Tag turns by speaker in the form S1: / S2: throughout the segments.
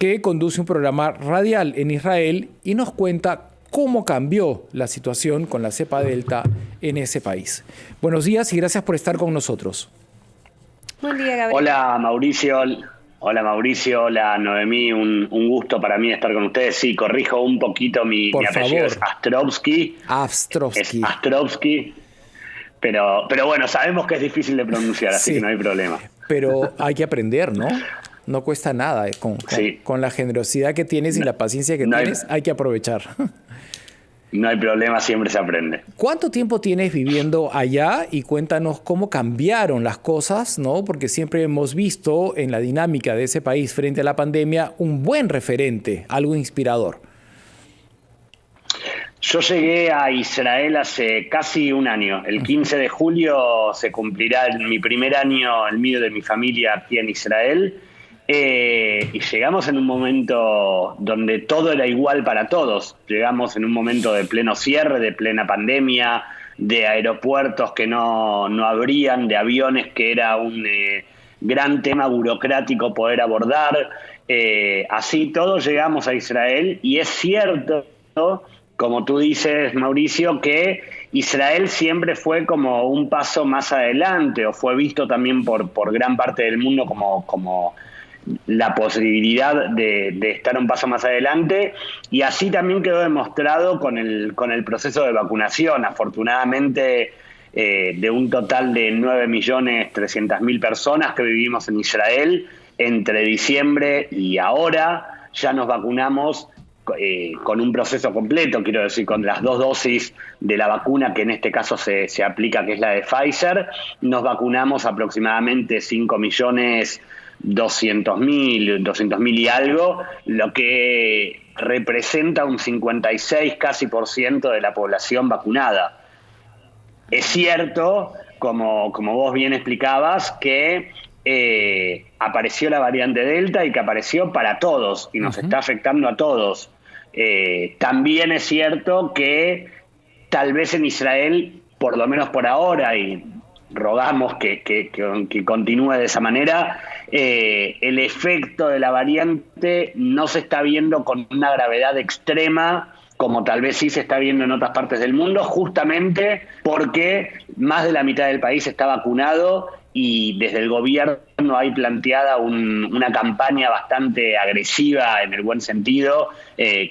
S1: que conduce un programa radial en Israel y nos cuenta cómo cambió la situación con la cepa Delta en ese país. Buenos días y gracias por estar con nosotros.
S2: Buen día, Gabriel.
S3: Hola Mauricio, hola Noemí, un gusto para mí estar con ustedes. Sí, corrijo un poquito mi apellido, es Astrovsky. Es Astrovsky, pero bueno, sabemos que es difícil de pronunciar, así que no hay problema.
S1: Pero hay que aprender, ¿no? No cuesta nada. Con la generosidad que tienes y la paciencia que tienes, hay que aprovechar.
S3: No hay problema, siempre se aprende.
S1: ¿Cuánto tiempo tienes viviendo allá? Y cuéntanos cómo cambiaron las cosas, ¿no? Porque siempre hemos visto en la dinámica de ese país frente a la pandemia un buen referente, algo inspirador.
S3: Yo llegué a Israel hace casi un año. El 15 de julio se cumplirá mi primer año, el mío de mi familia aquí en Israel. Y llegamos en un momento donde todo era igual para todos. Llegamos en un momento de pleno cierre, de plena pandemia, de aeropuertos que no abrían, de aviones que era un gran tema burocrático poder abordar. Así todos llegamos a Israel y es cierto, ¿no?, como tú dices, Mauricio, que Israel siempre fue como un paso más adelante o fue visto también por gran parte del mundo como la posibilidad de estar un paso más adelante, y así también quedó demostrado con el proceso de vacunación. Afortunadamente, de un total de 9.300.000 personas que vivimos en Israel, entre diciembre y ahora ya nos vacunamos con un proceso completo, quiero decir, con las 2 dosis de la vacuna que en este caso se aplica, que es la de Pfizer. Nos vacunamos aproximadamente 5.200.000 y algo, lo que representa un 56 casi % de la población vacunada. Es cierto, como vos bien explicabas, que apareció la variante Delta y que apareció para todos y nos está afectando a todos. También es cierto que tal vez en Israel, por lo menos por ahora, y rogamos que continúe de esa manera, el efecto de la variante no se está viendo con una gravedad extrema como tal vez sí se está viendo en otras partes del mundo, justamente porque más de la mitad del país está vacunado y desde el gobierno hay planteada una campaña bastante agresiva en el buen sentido,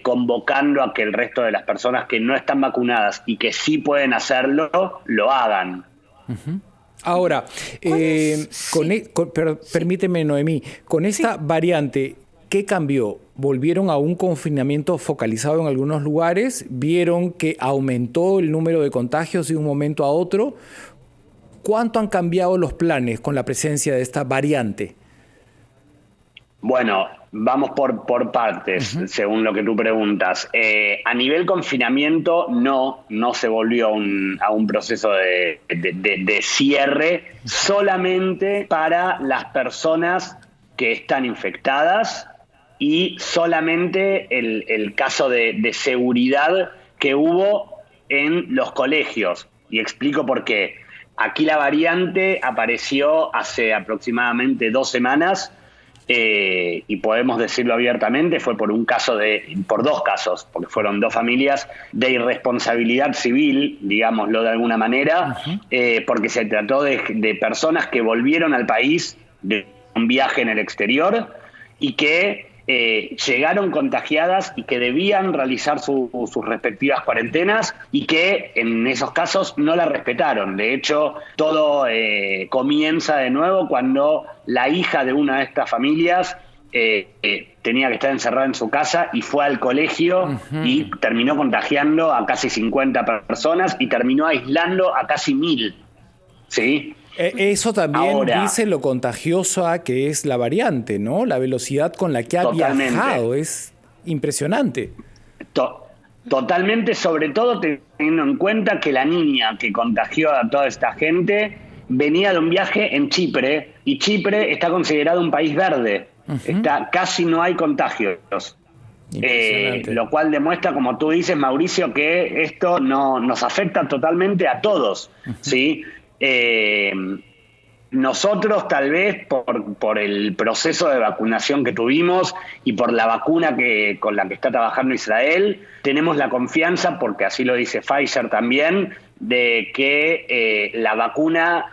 S3: convocando a que el resto de las personas que no están vacunadas y que sí pueden hacerlo, lo hagan.
S1: Uh-huh. Ahora, permíteme, Noemí, con esta variante, ¿qué cambió? ¿Volvieron a un confinamiento focalizado en algunos lugares? ¿Vieron que aumentó el número de contagios de un momento a otro? ¿Cuánto han cambiado los planes con la presencia de esta variante?
S3: Bueno, vamos por partes, según lo que tú preguntas. A nivel confinamiento, no se volvió a un proceso de cierre solamente para las personas que están infectadas y solamente el caso de seguridad que hubo en los colegios. Y explico por qué. Aquí la variante apareció hace aproximadamente 2 semanas, y podemos decirlo abiertamente, fue por dos casos, porque fueron 2 familias de irresponsabilidad civil, digámoslo de alguna manera, porque se trató de personas que volvieron al país de un viaje en el exterior y que llegaron contagiadas y que debían realizar sus respectivas cuarentenas y que en esos casos no la respetaron. De hecho, todo comienza de nuevo cuando la hija de una de estas familias tenía que estar encerrada en su casa y fue al colegio y terminó contagiando a casi 50 personas y terminó aislando a casi 1.000. ¿Sí?
S1: Eso también dice lo contagiosa que es la variante, ¿no? La velocidad con la que ha viajado es impresionante.
S3: Totalmente, sobre todo teniendo en cuenta que la niña que contagió a toda esta gente venía de un viaje en Chipre, y Chipre está considerado un país verde. Casi no hay contagios. Lo cual demuestra, como tú dices, Mauricio, que esto nos afecta totalmente a todos, ¿sí? nosotros tal vez por el proceso de vacunación que tuvimos y por la vacuna con la que está trabajando Israel, tenemos la confianza, porque así lo dice Pfizer también, de que la vacuna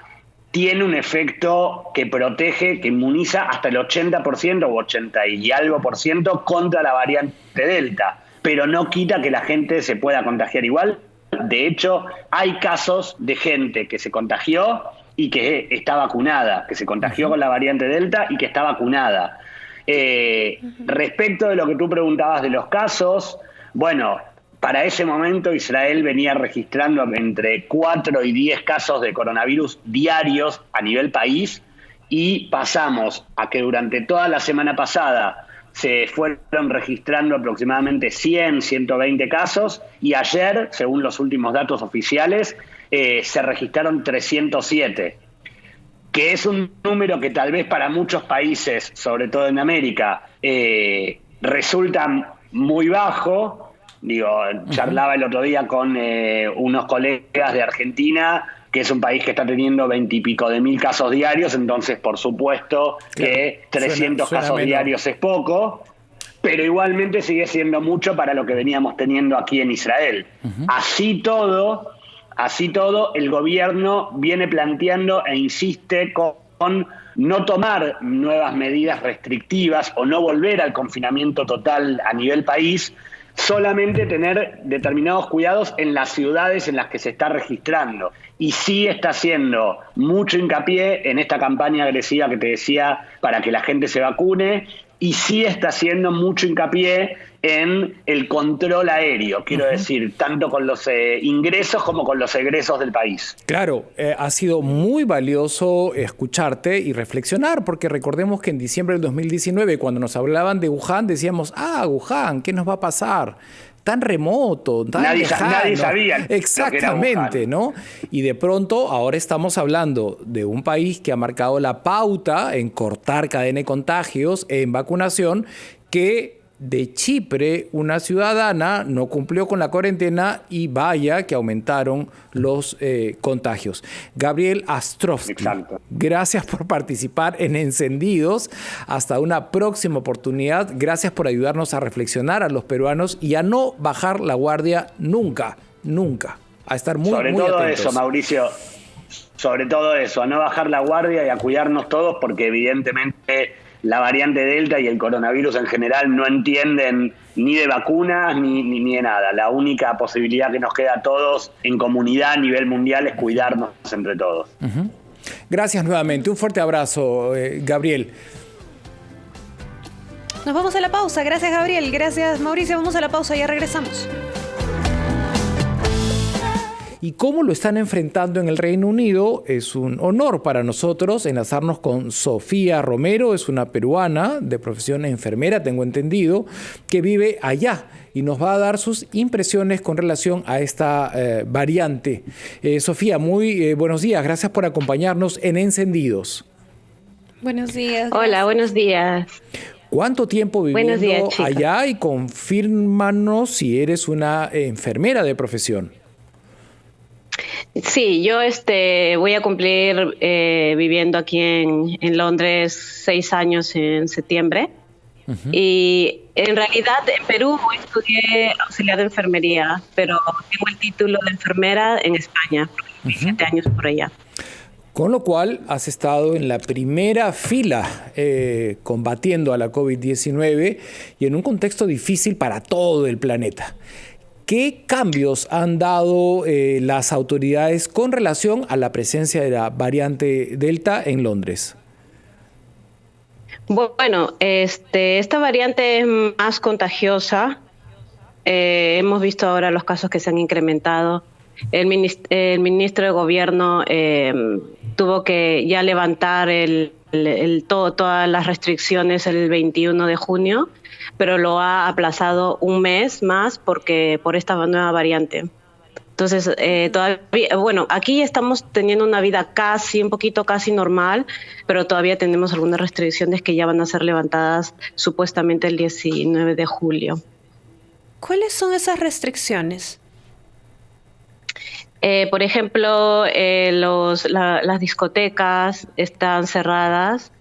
S3: tiene un efecto que protege, que inmuniza hasta el 80% o 80 y algo por ciento contra la variante Delta, pero no quita que la gente se pueda contagiar igual. De hecho, hay casos de gente que se contagió y que está vacunada, que se contagió con la variante Delta y que está vacunada. Respecto de lo que tú preguntabas de los casos, bueno, para ese momento Israel venía registrando entre 4 y 10 casos de coronavirus diarios a nivel país, y pasamos a que durante toda la semana pasada se fueron registrando aproximadamente 100, 120 casos, y ayer, según los últimos datos oficiales, se registraron 307, que es un número que tal vez para muchos países, sobre todo en América, resulta muy bajo. Digo, charlaba el otro día con unos colegas de Argentina, que es un país que está teniendo 20 y pico de mil casos diarios, entonces por supuesto que 300
S1: suena
S3: casos
S1: menos.
S3: diarios es poco, pero igualmente sigue siendo mucho para lo que veníamos teniendo aquí en Israel. Así todo, el gobierno viene planteando e insiste con no tomar nuevas medidas restrictivas o no volver al confinamiento total a nivel país, solamente tener determinados cuidados en las ciudades en las que se está registrando. Y sí está haciendo mucho hincapié en esta campaña agresiva que te decía para que la gente se vacune, y sí está haciendo mucho hincapié en el control aéreo, quiero decir, tanto con los ingresos como con los egresos del país.
S1: Claro, ha sido muy valioso escucharte y reflexionar, porque recordemos que en diciembre del 2019, cuando nos hablaban de Wuhan, decíamos, Wuhan, ¿qué nos va a pasar? Tan remoto, tan lejano.
S3: Nadie sabía.
S1: Exactamente, ¿no? Y de pronto ahora estamos hablando de un país que ha marcado la pauta en cortar cadena de contagios, en vacunación, que de Chipre, una ciudadana no cumplió con la cuarentena y vaya que aumentaron los contagios. Gabriel Ostrovsky,
S3: Exacto.
S1: Gracias por participar en Encendidos. Hasta una próxima oportunidad. Gracias por ayudarnos a reflexionar a los peruanos y a no bajar la guardia nunca, nunca. A estar muy atentos.
S3: Sobre todo eso, Mauricio. Sobre todo eso, a no bajar la guardia y a cuidarnos todos, porque evidentemente la variante Delta y el coronavirus en general no entienden ni de vacunas ni de nada. La única posibilidad que nos queda a todos en comunidad a nivel mundial es cuidarnos entre todos.
S1: Gracias nuevamente. Un fuerte abrazo, Gabriel.
S2: Nos vamos a la pausa. Gracias, Gabriel. Gracias, Mauricio. Vamos a la pausa y ya regresamos.
S1: Y cómo lo están enfrentando en el Reino Unido, es un honor para nosotros enlazarnos con Sofía Romero, es una peruana de profesión enfermera, tengo entendido, que vive allá y nos va a dar sus impresiones con relación a esta variante. Sofía, muy buenos días, gracias por acompañarnos en Encendidos.
S2: Buenos días.
S4: Hola, buenos días.
S1: ¿Cuánto tiempo viviendo
S4: días,
S1: allá? Y confírmanos si eres una enfermera de profesión.
S4: Sí, yo voy a cumplir viviendo aquí en Londres 6 años en septiembre. Y en realidad en Perú estudié auxiliar de enfermería, pero tengo el título de enfermera en España, porque viví 7 años por allá.
S1: Con lo cual has estado en la primera fila combatiendo a la COVID-19 y en un contexto difícil para todo el planeta. ¿Qué cambios han dado las autoridades con relación a la presencia de la variante Delta en Londres?
S4: Bueno, esta variante es más contagiosa. Hemos visto ahora los casos que se han incrementado. El ministro de Gobierno tuvo que ya levantar todas las restricciones el 21 de junio, pero lo ha aplazado un mes más por esta nueva variante. Entonces, todavía, bueno, aquí estamos teniendo una vida casi normal, pero todavía tenemos algunas restricciones que ya van a ser levantadas supuestamente el 19 de julio.
S2: ¿Cuáles son esas restricciones?
S4: Por ejemplo, las discotecas están cerradas.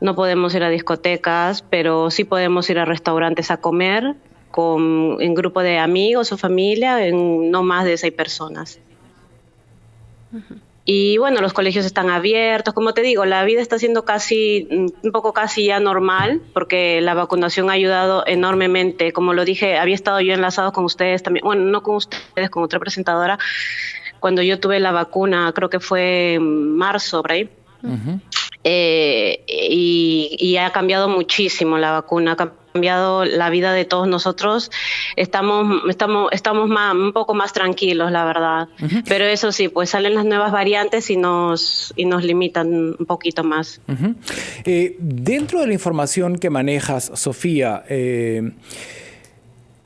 S4: No podemos ir a discotecas, pero sí podemos ir a restaurantes a comer en grupo de amigos o familia, en no más de 6 personas. Y bueno, los colegios están abiertos. Como te digo, la vida está siendo un poco casi ya normal, porque la vacunación ha ayudado enormemente. Como lo dije, había estado yo enlazado con ustedes también, bueno, no con ustedes, con otra presentadora, cuando yo tuve la vacuna, creo que fue en marzo, por ahí. Y ha cambiado muchísimo la vacuna, ha cambiado la vida de todos nosotros. Estamos un poco más tranquilos, la verdad. Pero eso sí, pues salen las nuevas variantes y nos limitan un poquito más.
S1: Dentro de la información que manejas, Sofía,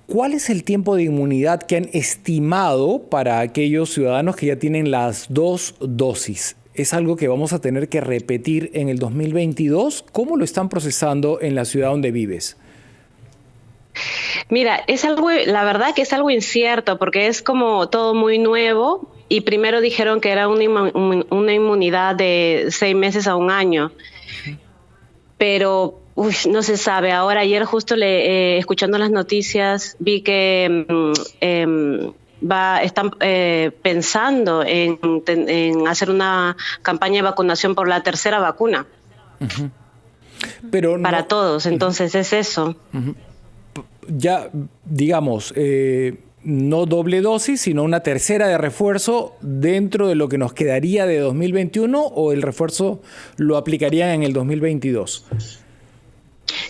S1: ¿cuál es el tiempo de inmunidad que han estimado para aquellos ciudadanos que ya tienen las 2 dosis? ¿Es algo que vamos a tener que repetir en el 2022? ¿Cómo lo están procesando en la ciudad donde vives?
S4: Mira, la verdad que es algo incierto, porque es como todo muy nuevo, y primero dijeron que era una inmunidad de 6 meses a 1 año. Pero no se sabe. Ahora, ayer justo escuchando las noticias, vi que están pensando en hacer una campaña de vacunación por la 3ª vacuna.
S1: Pero
S4: para todos, entonces es eso.
S1: Ya, digamos, no doble dosis, sino una 3ª de refuerzo dentro de lo que nos quedaría de 2021, ¿o el refuerzo lo aplicarían en el 2022?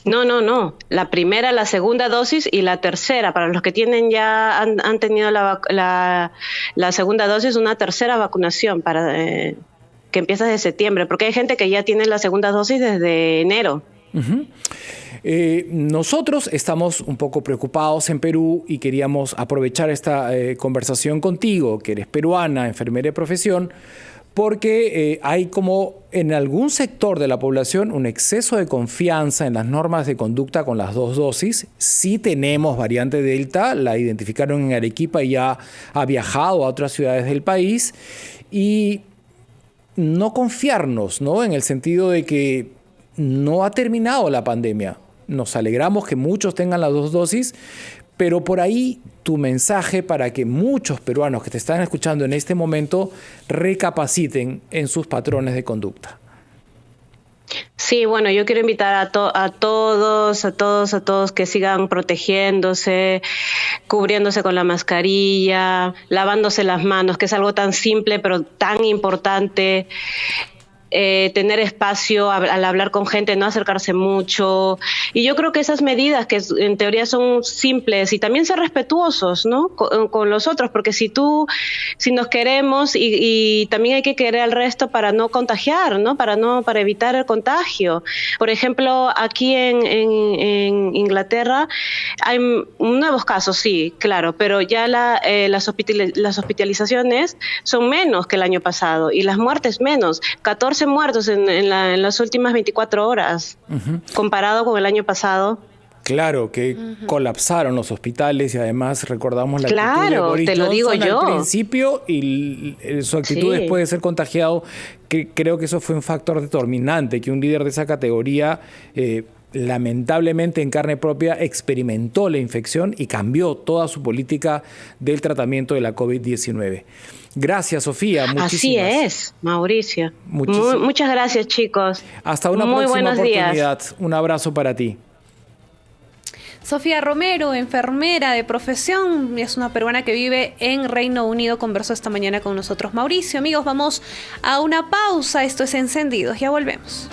S4: No. La primera, la 2ª dosis y la 3ª. Para los que han tenido la 2ª dosis, una 3ª vacunación que empieza desde septiembre, porque hay gente que ya tiene la 2ª dosis desde enero.
S1: Nosotros estamos un poco preocupados en Perú y queríamos aprovechar esta conversación contigo, que eres peruana, enfermera de profesión, porque hay como en algún sector de la población un exceso de confianza en las normas de conducta con las 2 dosis. Sí tenemos variante Delta, la identificaron en Arequipa y ya ha viajado a otras ciudades del país. Y no confiarnos, ¿no? En el sentido de que no ha terminado la pandemia. Nos alegramos que muchos tengan las 2 dosis, pero por ahí tu mensaje para que muchos peruanos que te están escuchando en este momento recapaciten en sus patrones de conducta.
S4: Sí, bueno, yo quiero invitar a todos que sigan protegiéndose, cubriéndose con la mascarilla, lavándose las manos, que es algo tan simple pero tan importante. Tener espacio al hablar con gente, no acercarse mucho. Y yo creo que esas medidas que en teoría son simples, y también ser respetuosos, ¿no? con los otros, porque si nos queremos y también hay que querer al resto para no contagiar, ¿no? Para evitar el contagio. Por ejemplo, aquí en Inglaterra hay nuevos casos, sí, claro, pero ya las hospitalizaciones son menos que el año pasado y las muertes menos. 14 muertos en las últimas 24 horas, comparado con el año pasado.
S1: Claro, que colapsaron los hospitales, y además recordamos la actitud de Boris
S4: te lo digo
S1: Johnson
S4: yo.
S1: al principio y su actitud después de ser contagiado, que creo que eso fue un factor determinante, que un líder de esa categoría lamentablemente en carne propia experimentó la infección y cambió toda su política del tratamiento de la COVID-19. Gracias, Sofía.
S4: Así es, Mauricio. Muchas gracias, chicos.
S1: Hasta una próxima oportunidad. Un abrazo para ti.
S2: Sofía Romero, enfermera de profesión, es una peruana que vive en Reino Unido, conversó esta mañana con nosotros. Mauricio, amigos, vamos a una pausa. Esto es Encendidos, ya volvemos.